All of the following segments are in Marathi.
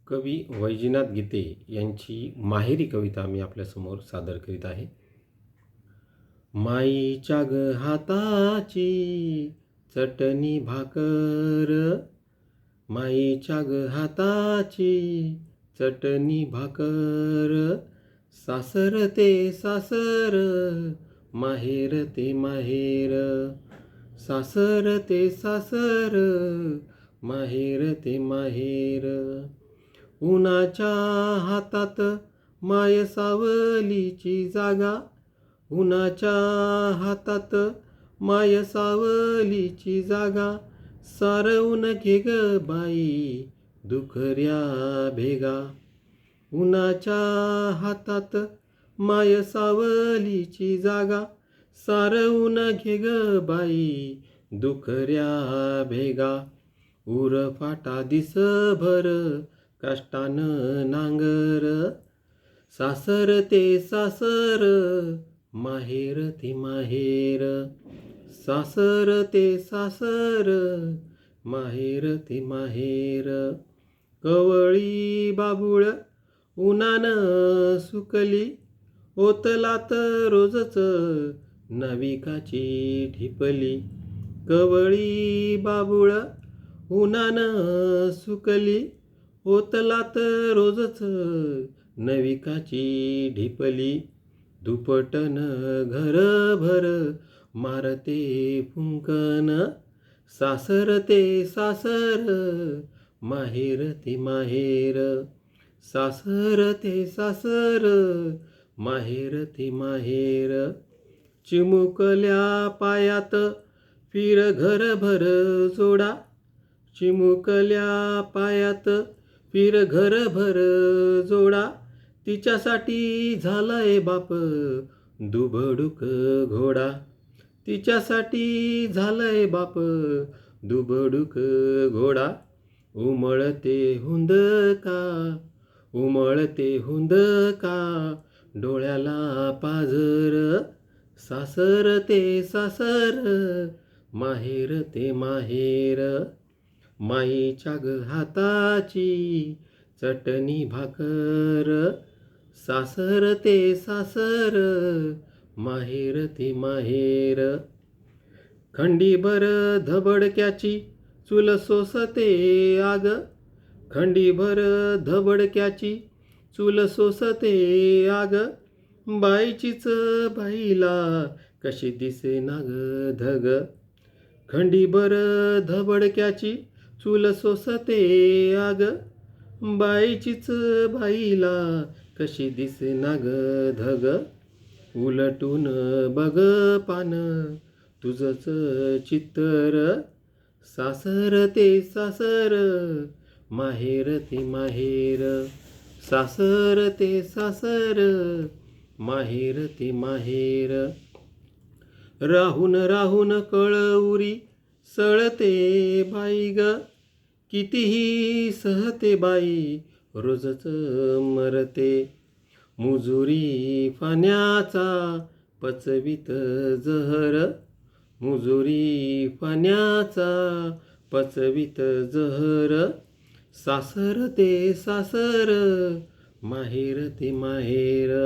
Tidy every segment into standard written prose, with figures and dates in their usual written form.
कवी वैजनाथ गीते यांची माहेरी कविता मी आपल्यासमोर सादर करीत आहे. माईच्या ग हाताची चटणी भाकर, माईच्या ग हाताची चटणी भाकर, सासर ते सासर, माहेर ते माहेर, सासर ते सासर, माहेर ते माहेर. उन्हाच्या हातात माय सावलीची जागा, उन्हाच्या हातात माय सावलीची जागा, सारवून घे ग बाई दुखऱ्या भेगा. उन्हाच्या हातात माय सावलीची जागा, सारवून घे ग बाई दुखऱ्या भेगा. उरफाटा दिसभर कष्टानं नांगर, सासर ते सासर, माहेर ते माहेर, सासर ते सासर, माहेर ते माहेर. कवळी बाबूळ उन्हानं सुकली, ओतलात रोजच नाविकाची ढिपली. कवळी बाबूळ उन्हानं सुकली, ओतलात रोजच नाविकाची ढिपली. दुपटन घरभर मारते फुंकन, सासर ते सासर, माहेर ते माहेर, सासर ते सासर, माहेर ते माहेर. चिमुकल्या पायात फिर घरभर जोडा, चिमुकल्या पायात फिर घरभर जोडा, तिच्यासाठी झालाय बाप दुबडूक घोडा, तिच्यासाठी झालाय बाप दुबडूक घोडा. उमळते हुंदका, उमळते हुंदका, डोळ्याला पाझर, सासर ते सासर, माहेर ते माहेर. माईच्या ग हाताची चटणी भाकर, सासर ते सासर, माहेर ते माहेर. खंडीभर धबडक्याची चूल सोसते आग, खंडीभर धबडक्याची चूल सोसते आग, बाईचीच बाईला कशी दिसेना ग धग. खंडीभर धबडक्याची चूल सोसते आग, बाईचीच बाईला कशी दिसेना ग धग. उलटून बघ पान तुझंच चित्तर, सासर ते सासर, माहेर ते माहेर, सासर ते सासर, माहेर ते माहेर. राहून राहून कळउरी सळते बाई ग, कितीही सहते बाई रोजच मरते. मुजुरी फाण्याचा पचवीत जहर, मुजुरी फाण्याचा पचवीत जहर, सासर ते सासर, माहेर ते माहेर.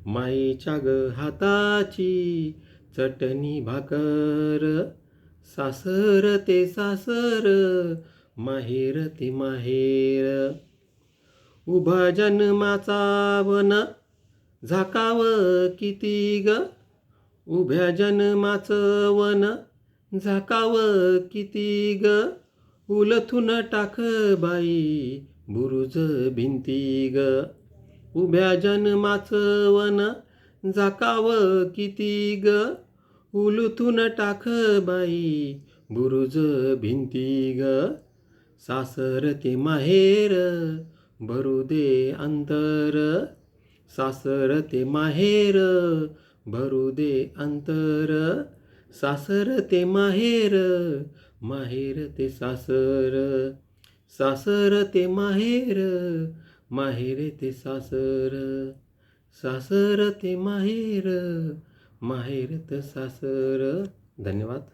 माईच्या ग हाताची चटणी भाकर, सासर ते सासर, माहेर ते माहेर. उभा जन्माचा वन झाकाव किती ग, उभ्या जन्माचं वन झाकाव किती ग, उलथून टाक बाई बुरुज भिंती ग. उभ्या जन्माचं वन झाकाव किती ग, उलथून टाक बाई बुरुज भिंती ग. सासर ते माहेर भरू दे अंतर, सासर ते माहेर भरू दे अंतर, सासर ते माहेर, माहेर ते सासर, सासर ते माहेर, माहेर ते सासर, सासर ते माहेर, माहेर ते सासर. धन्यवाद.